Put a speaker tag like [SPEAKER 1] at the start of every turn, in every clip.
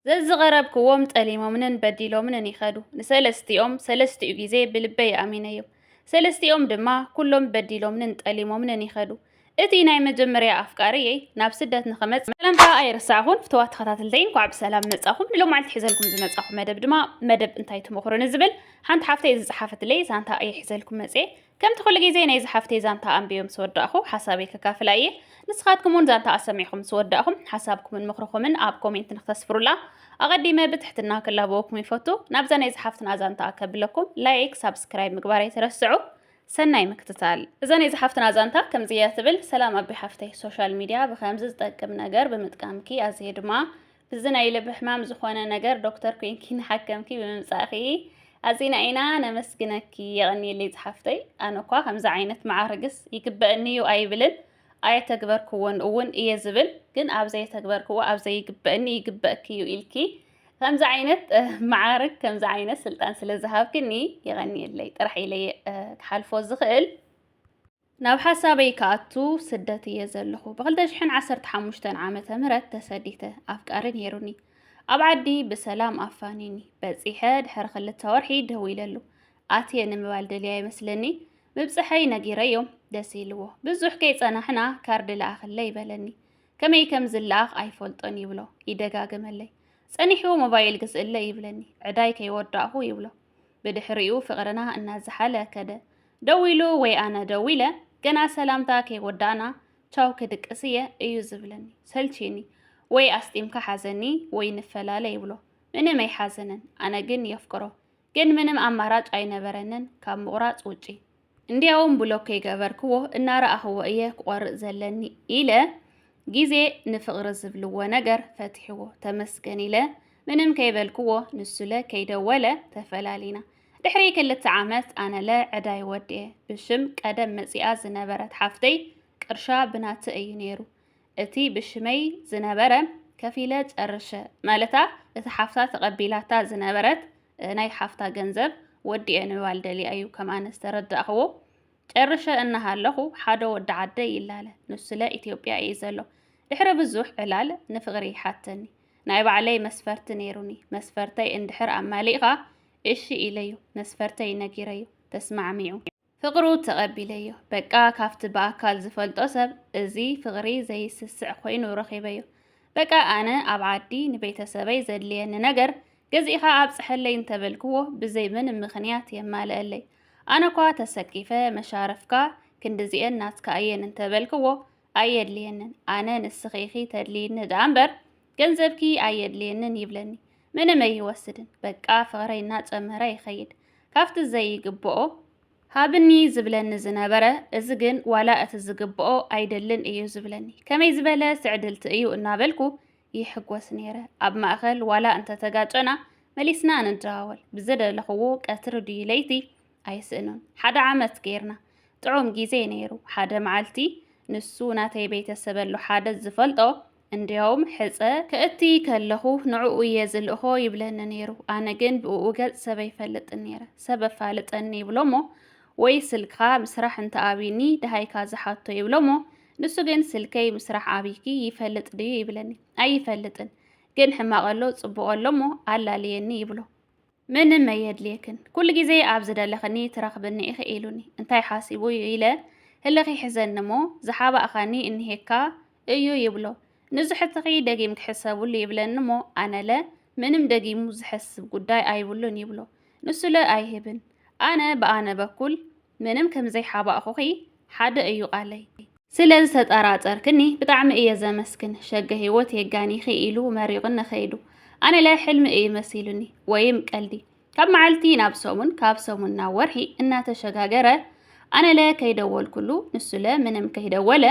[SPEAKER 1] ዘዝቐረብክዎም ጠሊሞምንን በዲሎምንን ይኸዱ ንሰለስቲኦም ሰለስቲኡ ጊዜ ብልበይ ኣሚነዮም ሰለስቲኦም ድማ ኩሎም በዲሎምንን ጠሊሞምንን ይኸዱ እቲ ናይ መጀመርያ ኣፍቃሪየ ናብ ስደት ንኸመጽ ሰላምታ ኣይርሳዕኹን ፍትዋት ተኸታተልተይን ኳዕ ብሰላም መጻኹም ንሎማዓልቲ ሒዘልኩም ዝመጻኹ መደብ ድማ መደብ እንታይ ትመኽሩን ዝብል ሓንቲ ሓፍተይ ዝጸሓፈትለይ ዛንታ ሒዘልኩም መጽ ከምቲ ኩሉ ግዜ ናይ ዝሓፍተይ ዛንታ ኣንቢዮም ስወዳእኹ ሓሳበይ ከካፍላ እየ ንስኻትኩምን ዛንታ ኣሰሚዕኹም ስወዳእኹም ሓሳብኩምን ምኽርኹምን ኣብ ኮሜንት ንኽተስፍሩላ ኣቐዲመ ብትሕትና ክላብወኩም ይፈቱ ናብዛ ናይ ዝሓፍትና ዛንታ ኣከብለኩም ላይክ ሳብስክራይብ ምግባር ኣይትረስዑ ሰናይ ምክትታል እዛ ናይ ዝሓፍትና ዛንታ ከምዚያ ትብል ሰላም ኣቢ ሓፍተይ ሶሻል ሚድያ ብከምዚ ዝጠቅም ነገር ብምጥቃምኪ ኣዝየ ድማ ብዚ ናይ ልብ ሕማም ዝኾነ ነገር ዶክተር ኮንኪ ንሓከምኪ ብምምጻእኺ ኣዚና ኢና ነመስግነኪ የቕኒየለይ ዝሓፍተይ ኣነ እኳ ከምዚ ዓይነት መዓርግስ ይግበአኒዩ ኣይብልን ኣይተግበርክዎን እውን እየ ዝብል ግን ኣብ ዘይተግበርክዎ ኣብ ዘይግበአኒ ይግበአኪዩ ኢልኪ ከምዚ ዓይነት መዓርግ ከምዚ ዓይነት ስልጣን ስለ ዝሃብክኒ የቕኒየለይ ጥራሕ ኢለየ ክሓልፎ ዝኽእል ናብ ሓሳበይ ከኣቱ ስደት እየ ዘለኹ ብ2015 ዓመተ ምህረት ተሰዲተ ኣፍቃሪ ነይሩኒ ኣብ ዓዲ ብሰላም ኣፋኒኒ በፂሐ ድሕሪ 2 ወርሒ ደው ኢለሉ ኣትየ ንምባል ደልያ ይመስለኒ ምብፅሐይ ነጊረዮም ደስ ኢልዎ ብዙሕ ከይፀናሕና ካርድ ለኣኽለ ይበለኒ ከመይ ከም ዝለኣኽ ኣይፈልጦን ይብሎ ይደጋግመለይ ፀኒሑ ሞባይል ግዝእለ ይብለኒ ዕዳይ ከይወዳእኹ ይብሎ ብድሕሪኡ ፍቕርና እናዝሓለ ከደ ደው ኢሉ ወይ ኣነ ደው ኢለ ገና ሰላምታ ከይወዳእና ቻው ክድቅስየ እዩ ዝብለኒ ሰልቺኒ ወይ ኣስጢምካ ሓዘኒ ወይ ንፈላለ ይብሎ ምንም ኣይሓዘነን ኣነ ግን የፍቅሮ ግን ምንም ኣማራጭ ኣይነበረንን ካብ ምቑራፅ ውጪ እንዲያውም ብሎክ ከይገበርክዎ እናረኣኽዎ እየ ክቆርእ ዘለኒ ኢለ ጊዜ ንፍቕሪ ዝብልዎ ነገር ፈትሕዎ ተመስገን ኢለ ምንም ከይበልክዎ ንሱለ ከይደወለ ተፈላሊና ድሕሪ 2 ዓመት ኣነለ ዕዳይ ወድየ ብሽም ቀደም መጺኣ ዝነበረት ሓፍተይ ቅርሻ ብናት እዩ ነይሩ እቲ ብሽመይ ዝነበረ ከፊለ ጨርሸ ማለታ እቲ ሓፍታ ተቐቢላታ ዝነበረት ናይ ሓፍታ ገንዘብ ወዲየ ንባል ደልያ እዩ ከም ኣነ ዝተረዳእኽዎ ጨርሸ እናሃለኹ ሓደ ወዲ ዓደይ ይላለ ንሱለ ኢትዮጵያ እዩ ዘሎ ድሕሪ ብዙሕ ዕላል ንፍቕሪ ይሓተኒ ናይ ባዕለይ መስፈርቲ ነይሩኒ መስፈርተይ እንድሕር ኣማሊእኻ እሺ ኢለዩ መስፈርተይ ነጊረዩ ተስማዕሚዑ ፍቕሩ ተቐቢለዮ በቃ ካፍቲ በኣካል ዝፈልጦ ሰብ እዚ ፍቕሪ ዘይስስዕ ኮይኑ ረኺበዮ በቃ ኣነ ኣብ ዓዲ ንቤተሰበይ ዘድልየኒ ነገር ገዚእኻ ኣብ ፅሐለይ እንተበልክዎ ብዘይ ምንም ምኽንያት የማልአለይ ኣነ ኳ ተሰቂፈ መሻረፍካ ክንዲዚአን ናትካ እየን እንተበልክዎ ኣየድልየንን ኣነ ንስኺኺ ተድልይኒ ዳ እምበር ገንዘብኪ ኣየድልየንን ይብለኒ ምንም ኣይወስድን በቃ ፍቕረይ እናጨመረ ይኸይድ ካፍቲ ዘይግብኦ ሃብኒ ዝብለኒ ዝነበረ እዚ ግን ዋላ እቲ ዝግብኦ ኣይደልን እዩ ዝብለኒ ከመይ ዝበለ ስዕድልቲ እዩ እናበልኩ ይሕጎስ ነይረ ኣብ ማእኸል ዋላ እንተተጋጨና መሊስና ንደዋወል ብዝደለኽዎ ቀትሪ ድዩ ለይቲ ኣይስእኑን ሓደ ዓመት ገይርና ጥዑም ጊዜ ነይሩ ሓደ መዓልቲ ንሱ ናተይ ቤተሰበሉ ሓደ ዝፈልጦ እንዲያውም ሕፀ ክእቲ ከለኹ ንዕኡ እየ ዝልእኾ ይብለኒ ነይሩ ኣነ ግን ብኡ ገጽ ሰብ ኣይፈልጥን ነይረ ሰብ ኣፋልጠኒ ይብሎሞ ወይ ስልክኻ ምስራሕ እንተኣቢኒ ድሃይካ ዝሓቶ ይብሎሞ ንሱ ግን ስልከይ ምስራሕ ኣቢኪ ይፈልጥ ድዩ ይብለኒ ኣይፈልጥን ግን ሕማቐሎ ጽቡቐሎሞ ኣላልየኒ ይብሎ ምንም ኣየድልየክን ኩሉ ግዜ ኣብ ዝደለኽኒ ትረኽብኒ ኢኺ ኢሉኒ እንታይ ሓሲቡ ኢለ ህልኺ ሕዘንሞ ዝሓባእኻኒ እንሄካ እዩ ይብሎ ንዝሕትኺ ደጊም ክሕሰቡሉ ይብለኒሞ ኣነለ ምንም ደጊሙ ዝሕስብ ጉዳይ ኣይብሉን ይብሎ ንሱለ ኣይህብን ኣነ ብኣነ በኩል ምንም ከምዘይሓባእኹኺ ሓደ እዩ ቃለይ ስለዚ ተጠራጠርክኒ ብጣዕሚ እየ ዘመስግን ሸገ ህይወት የጋኒኺ ኢሉ መሪቕን ነኸይዱ ኣነለ ሕልሚ እዩ መሲሉኒ ወይም ቀልዲ ካብ መዓልቲ ናብ ሰሙን ካብ ሰሙን ናብ ወርሒ እናተሸጋገረ ኣነለ ከይደወልኩሉ ንሱለ ምንም ከይደወለ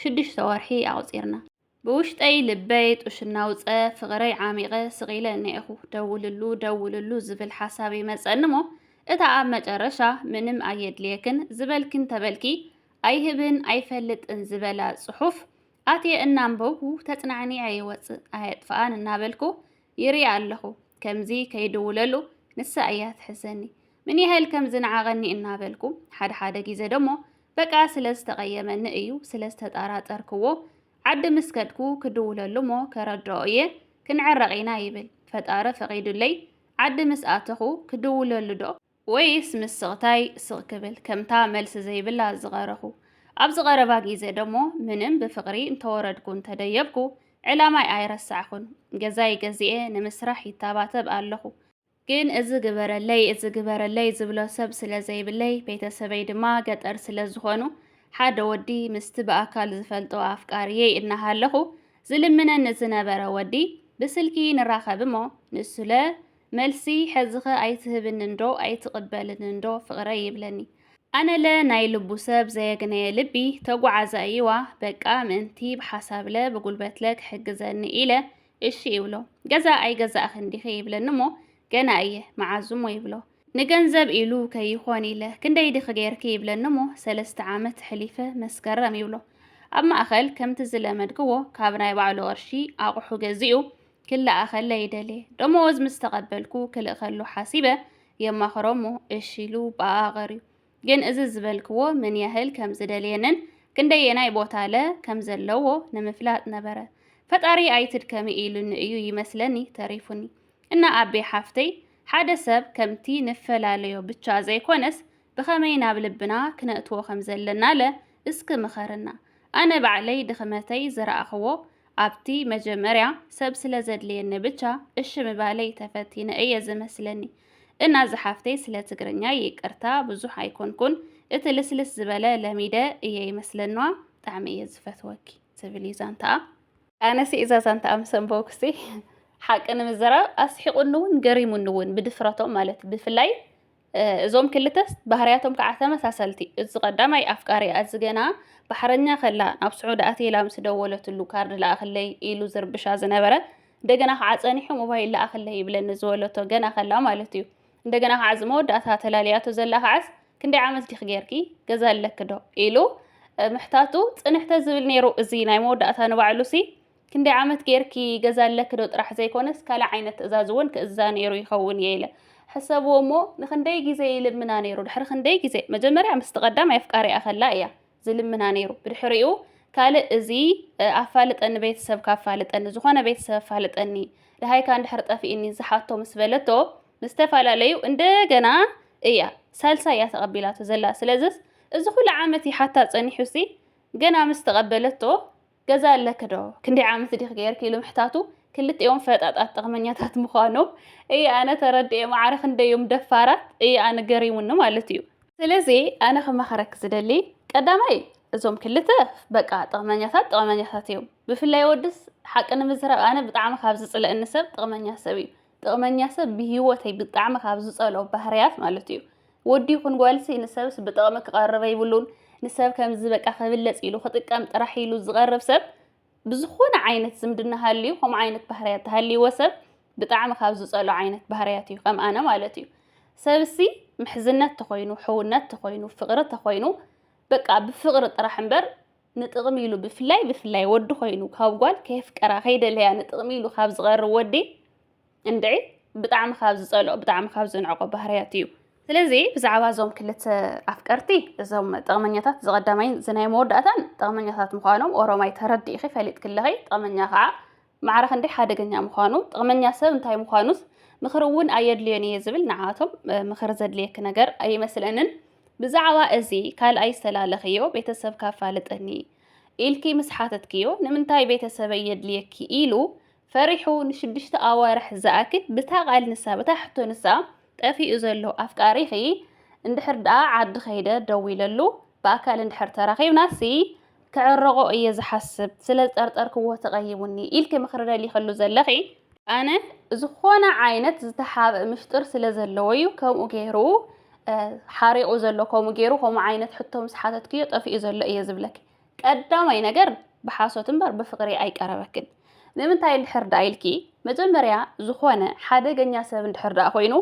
[SPEAKER 1] 6 ወርሒ ኣቁፂርና ብውሽጠይ ልበይ ጡሽናውፀ ፍቕረይ ዓሚቐ ስቒለ እኒአኹ ደውልሉ ዝብል ሓሳብ ይመፀኒሞ እታ ኣብ መጨረሻ ምንም ኣየድልየክን ዝበልክን ተበልኪ ኣይህብን ኣይፈልጥን ዝበላ ጽሑፍ ኣትየ እናንበብኩ ተጽናዕኒዐ ይወፅእ ኣየጥፍኣን እናበልኩ ይርኢ ኣለኹ ከምዚ ከይድውለሉ ንሳ እያ ትሕዘኒ ምን ያህል ከም ዝነዓቐኒ እናበልኩ ሓደ ጊዜ ደሞ በቃ ስለዝተቐየመኒ እዩ ስለዝተጠራጠርክዎ ዓዲ ምስከድኩ ክድውለሉ ሞ ከረድኦ እየ ክንዕረቕ ኢና ይብል ፈጣሪ ፈቂዱለይ ዓዲ ምስ ኣተኹ ክድውለሉ ዶ ወይስ ምስ ስቕታይ ስቕ ክብል ከምታ መልሲ ዘይብላ ዝቐረኹ ኣብዚ ቀረባ ግዜ ደሞ ምንም ብፍቕሪ እንተወረድኩ እንተደየብኩ ዕላማይ ኣይረሳዕኹን ገዛይ ገዚኤ ንምስራሕ ይታባተብ ኣለኹ ግን እዚ ግበረለይ ዝብሎ ሰብ ስለ ዘይብለይ ቤተሰበይ ድማ ገጠር ስለ ዝኾኑ ሓደ ወዲ ምስቲ ብኣካል ዝፈልጦ ኣፍቃርየ እናሃለኹ ዝልምነን ዝነበረ ወዲ ብስልኪ ንራኸብ እሞ ንሱለ መልሲ ሕዝኸ ኣይትህብንን ዶ ኣይትቕበልንን ዶ ፍቕረ ይብለኒ ኣነለ ናይ ልቡ ሰብ ዘየግነየ ልቢ ተጓዓዘ እይዋ በቃ ምእንቲ ብሓሳብለ ብጉልበትለ ክሕግዘኒ ኢለ እሺ ይብሎ ገዛ ኣይገዛእኽን ዲኺ ይብለኒ እሞ ገና እየ መዓዙሞ ይብሎ ንገንዘብ ኢሉ ከይኾን ኢለ ክንደይ ዲኺ ጌርኪ ይብለኒ እሞ 3 ዓመት ሕሊፈ መስከረም ይብሎ ኣብ ማእኸል ከምቲ ዝለመድክዎ ካብ ናይ ባዕሉ ቅርሺ ኣቑሑ ገዚኡ ክለኣኸለ ይደልየ ደሞዝ ምስ ተቐበልኩ ክልእ ከሎ ሓሲበ የማኽሮሞ እሺ ኢሉ ብኣቐርዩ ግን እዚ ዝበልክዎ ምን ያህል ከም ዝደልየንን ክንደየናይ ቦታለ ከም ዘለዎ ንምፍላጥ ነበረ ፈጣሪ ኣይትድከሚ ኢሉኒ እዩ ይመስለኒ ተሪፉኒ እና ኣቤ ሓፍተይ ሓደ ሰብ ከምቲ ንፈላለዮ ብቻ ዘይኮነስ ብኸመይ ናብ ልብና ክነእትዎ ከም ዘለናለ እስኪ ምኸርና ኣነ ባዕለይ ድኽመተይ ዝረኣኽዎ ኣብቲ መጀመርያ ሰብ ስለ ዘድልየኒ ብቻ እሺ ምባለይ ተፈቲነ እየ ዝመስለኒ እና ዝሓፍተይ ስለ ትግርኛ ይቅርታ ብዙሕ ኣይኮንኩን እቲ ልስልስ ዝበለ ለሚደ እየ ይመስለና ብጣዕሚ እየ ዝፈትወኪ ትብል ዛንታኣ ኣነሲ እዛ ዛንታኣ ምስ ኣንበብኩሲ ሓቂ ንምዝራብ ኣስሒቁኒ እውን ገሪሙኒ እውን ብድፍረቶም ማለት ብፍላይ እዞም ክልተስ ባህርያቶም ከዓ ተመሳሰልቲ እዚ ቀዳማይ ኣፍቃሪ እዚ ገና ባሕረኛ ከላ ናብ ስዑድ ኣትየላ ምስ ደወለትሉ ካርድ ለኣኽለይ ኢሉ ዝርብሻ ዝነበረ እንደገና ከዓ ፀኒሑ ሞባይል ለኣኽለይ ይብለኒ ዝወለቶ ገና ከላ ማለት እዩ እንደገና ከዓ ዝመወዳእታ ተላልያቶ ዘላ ከዓስ ክንደይ ዓመት ዲኺ ጌርኪ ገዛ ኣለክ ዶ ኢሉ ምሕታቱ ፅንሕተ ዝብል ነይሩ እዚ ናይ መወዳእታ ንባዕሉሲ ክንደይ ዓመት ጌርኪ ገዛ ኣለክ ዶ ጥራሕ ዘይኮነስ ካልእ ዓይነት ትእዛዝ እውን ክእዛ ነይሩ ይኸውን እየ ኢለ ሕሰብዎ እሞ ንክንደይ ግዜ ይልምና ነይሩ ድሕሪ ክንደይ ግዜ መጀመርያ ምስ ተቐዳማይ ኣፍቃሪኣ ከላ እያ ዝልምና ነይሩ ብድሕሪኡ ካልእ እዚ ኣፋልጠኒ ቤተሰብ ካፋልጠኒ ዝኾነ ቤተሰብ ኣፋልጠኒ ድሃይካ እንድሕር ጠፊእኒ ዝሓቶ ምስ በለቶ ምስተፈላለዩ እንደገና እያ ሳልሳይ እያ ተቐቢላቶ ዘላ ስለዚስ እዚ ኩሉ ዓመት ይሓታ ፀኒሑሲ ገና ምስ ተቐበለቶ ገዛ ኣለክ ዶ ክንደይ ዓመት ዲኺ ጌርኪ ኢሉ ምሕታቱ ክልቲኦም ፈጣጣት ጠቕመኛታት ምዃኖም እየ ኣነ ተረዲየ ማዕረ ክንደዮም ደፋራት እየ ኣነ ገሪሙኒ ማለት እዩ ስለዚ ኣነ ክመኸረክ ዝደሊ ቀዳማይ እዞም ክልተ በቃ ጠቕመኛታት እዮም ብፍላይ ወድስ ሓቂ ንምዝራብ ኣነ ብጣዕሚ ካብ ዝፅልአኒ ሰብ ጠቕመኛ ሰብ እዩ ጠቕመኛ ሰብ ብሂወተይ ብጣዕሚ ካብ ዝፀልኦ ባህርያት ማለት እዩ ወዲ ይኹን ጓልሲ ንሰብስ ብጠቕሚ ክቐርበ ይብሉን ንሰብ ከምዚ በቃ ክብለፅ ኢሉ ክጥቀም ጥራሕ ኢሉ ዝቐርብ ሰብ ብዝኾነ ዓይነት ዝምድና ሃልዩ ከምኡ ዓይነት ባህርያት ተሃልይዎ ሰብ ብጣዕሚ ካብ ዝፀልኦ ዓይነት ባህርያት እዩ ከም ኣነ ማለት እዩ ሰብሲ ምሕዝነት ተኾይኑ ሕውነት ተኾይኑ ፍቕሪ ተኾይኑ በቃ ብፍቕሪ ጥራሕ እምበር ንጥቕሚ ኢሉ ብፍላይ ወዲ ኮይኑ ካብ ጓል ከይፍቀራ ከይደለያ ንጥቕሚ ኢሉ ካብ ዝቐርብ ወዲ እንድዒ ብጣዕሚ ካብ ዝፀልኦ ብጣዕሚ ካብ ዝንዕቆ ባህርያት እዩ ስለዚ ብዛዕባ እዞም ክልተ ኣፍቀርቲ እዞም ጠቕመኛታት ዝቐዳማይን ዝናይ መወዳእታን ጠቕመኛታት ምዃኖም ኦሮማይ ተረዲእኺ ፈሊጥ ክለኸይ ጠቕመኛ ከዓ ማዕረ ክንደይ ሓደገኛ ምዃኑ ጠቕመኛ ሰብ እንታይ ምዃኑስ ምኽሪ እውን ኣየድልዮን እየ ዝብል ንዓቶም ምኽሪ ዘድልየክ ነገር ኣይመስለንን ብዛዕባ እዚ ካልኣይ ዝተላለኽዮ ቤተሰብ ካፋልጠኒ ኢልኪ ምስ ሓተትክዮ ንምንታይ ቤተሰበይ የድልየኪ ኢሉ ፈሪሑ ን6 ኣዋርሕ ዝኣክል ብታ ቃል ንሳ ብታ ሕቶ ንሳ ጠፊኡ ዘሎ ኣፍቃሪኺ እንድሕር ደኣ ዓዲ ኸይደ ደው ኢለሉ ብኣካል እንድሕር ተራኺብናሲ ክዕረቆ እየ ዝሓስብ ስለ ዝጠርጠርክዎ ተቐይሙኒ ኢልኪ ምኽሪ ደሊኸሉ ዘለኺ ኣነ ዝኾነ ዓይነት ዝተሓበ ምሽጥር ስለ ዘለዎ እዩ ከምኡ ገይሩ ሓሪቑ ዘሎ ከምኡ ገይሩ ከምኡ ዓይነት ሕቶ ምስ ሓተትክዮ ጠፊኡ ዘሎ እየ ዝብለኪ ቀዳማይ ነገር ብሓሶት እምበር ብፍቕሪ ኣይቀረበክን ንምንታይ እንድሕር ደኣ ኢልኪ መጀመርያ ዝኾነ ሓደገኛ ሰብ እንድሕር ደኣ ኮይኑ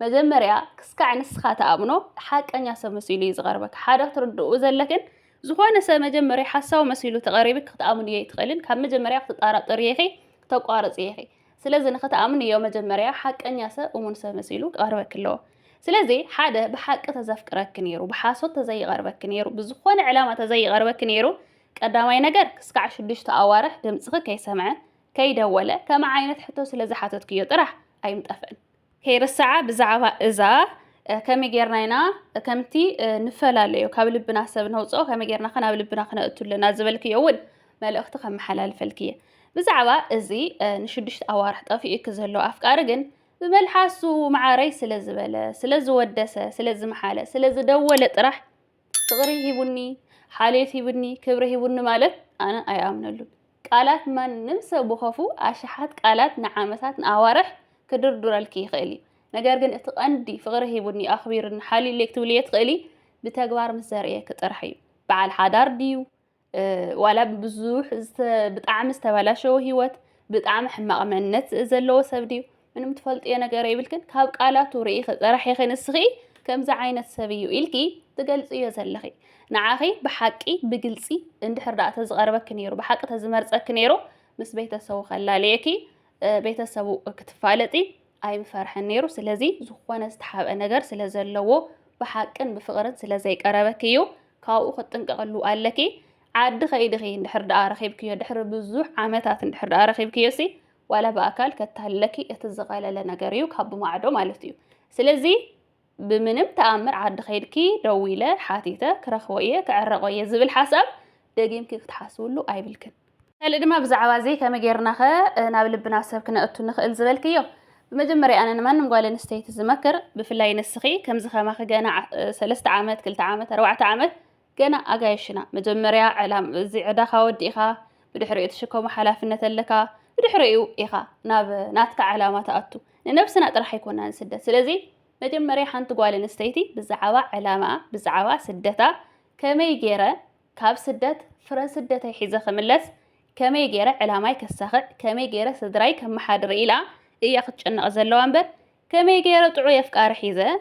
[SPEAKER 1] መጀመርያ ክስካዕ ንስኻ ተኣምኖ ሓቀኛ ሰብ መሲሉ እዩ ዝቐርበክ ሓደ ክትርድኡ ዘለክን ዝኾነ ሰብ መጀመርያ ሓሳቡ መሲሉ ተቐሪብክ ክትኣምኑ እየ ይትኽእልን ካብ መጀመርያ ክትጠራጠር እየ ክተቋርፅ እየ ስለዚ ንኽትኣምን እዮ መጀመርያ ሓቀኛ ሰብ እሙን ሰብ መሲሉ ክቐርበክ ኣለዎ ስለዚ ሓደ ብሓቂ ተዘፍቅረክ ነይሩ ብሓሶት ተዘይቐርበክ ነይሩ ብዝኾነ ዕላማ ተዘይቐርበክ ነይሩ ቀዳማይ ነገር ክስካዕ 6 ኣዋርሕ ድምፅኺ ከይሰምዐ كيدولة كما عينت حتى سلازي حاتت كيو طرح أي متفقن كيرسعة بزعبة إذا كمي جيرناينا كمتي نفلاليو كابل بنا سبنا وصو كمي جيرنا خنا بلبنا خنا قتلنا زبلك يول ما لأخت خم حلال فلكية بزعبة إزي نشدش أوارح طافي إكزهلو أفكار جن بملحاسو مع ريس سلازبلة سلاز ودسة سلاز محالة سلاز دولة طرح صغري هيبني حاليت هيبني كبره هيبني مالت أنا أي آمنلو قالات ما نمسى بخافو أشحات قالات نعامسات نأوارح كدردر الكي خيلي نجارجن اتقندي فغره هيبني أخبير حالي اللي كتوليت خيلي بتجبار مسارية كترحيو بعد حدار ديو ولا بزوح بتعمل استبلا شو هيوت بتعمل حماق منت زلوا سبديو من متفلت أنا قريب لكن كاب قالات وريخ راح يخن السخي كم زعين السبيو إلكي تجلس يزلخي نعاخي بحقي بجلسي عند حردات زغربك كنيرو بحق تزمرت كنيرو مس بيت سو خلاليكي بيت سو كتفالتي أي مفرح النيرو سلازي زخوان استحاب النجار سلازلوا بحقن بفقرن سلازي قربكيو كاو خطن قالوا قالكي عاد خيدخي نحرد أرخيبكيو دحر بزوح عامتات نحرد أرخيبكيو سي ولا بأكل كتهلكي يتزغال لنجاريو كاب معدو مالتيو سلازي بمنم تأمر عاد خيركي دويلة حاتيته كرخوية كعرقوية زبل حسب دقيم كيف تحاسولو أي بالكن هل إدما بزعوازي كما جيرناخا نابل بناسب كنا أتو نخل زبلكيو بمجمري أنا نمان نمقال نستيت زمكر بفلاي نسخي كم زخاماخ جانا 3 عامات 4 عامات 4 عامات جانا أجايشنا مجمري علام زي عدا خاود إخا بدحريو تشكو محلافنة لكا بدحريو إخا ناتك علامات أتو لنفسنا أطرح يكون نسدة سلازي مجمري حانت قال نستيتي بزعوا علامة بزعوا سدتا كما يجيره كاب سدت فرا سدتا يحيز خملس كما يجيره علامة كسخة كما يجيره صدراي كم حادر إلى ياخد أن أزلوا أنبر كما يجيره طعي أفكار حيزة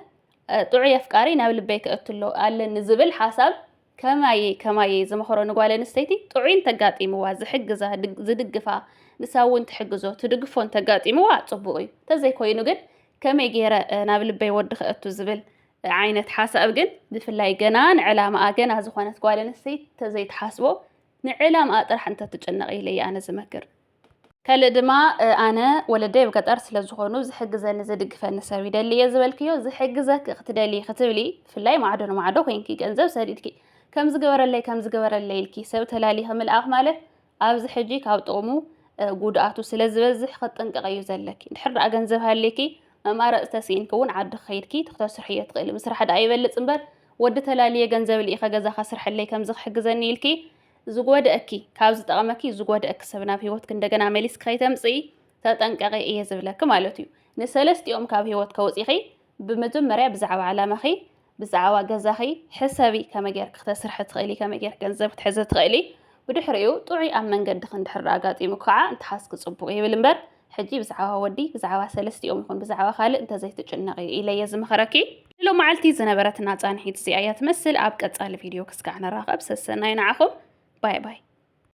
[SPEAKER 1] طعي أفكاري نابل بيك أتلو قال نزبل حسب كما زي ما خرون قال نستيتي طعين تقاطي مواز حجزه زدقفا نساون تحجزه تدقفون تقاطي مواز صبوي تزي كوينو قد كما يجيره نابل بي ودخ أتو زبل عينة حاسب جن بفلاي جنان علامة أجنها زخانة قال نستيت تزي تحاسبه نعلام أطرح أنت تجنقي لي أنا زمكر كالدما أنا ولدي بقدر سلزخونو زحجزة نزدق فنسوي دلي يزبلكيو زحجزة اختدالي ختبلي فلاي معدن معدو خينكي جنزب سريدكي كم زجور الليل كي سوت لالي هم الأغمالة أبز حجي كابطومو جوداتو سلزبزح خط أنك غيوز لك نحر أجنزب هالليكي ما رأس تسين كون عد خيركي تختار حياة قيل مسرح دا أيبل تنبر ود تلالي جنزب اللي خجزة خسر حلي كم زخ حجزني لكي زجود أكي كابز تقامكي زجود أكسبنا في وقت كن دجنا مليس خيتم صي تتنقع إيه زبلة كمالتيو نسلست يوم كابي وقت كوزي خي بمدن مرة بزعوا على مخي بزعوا جزاخي حسابي كما جرك اختصر حت قيلي كما جرك جنزب تحزت قيلي ودحريو طوعي أمن قد خن حراقات مقعة انت حاسك صبوا إيه بالنبر حجي بزعوا ودي بزعوا سلست يوم يكون بزعوا خالق انت زي تجنقي إلى يزم خركي لو معلتي زنبرت ناس عن حيت سيايات مثل أبقى على فيديو كسكعنا راقب سسنا ينعخم باي باي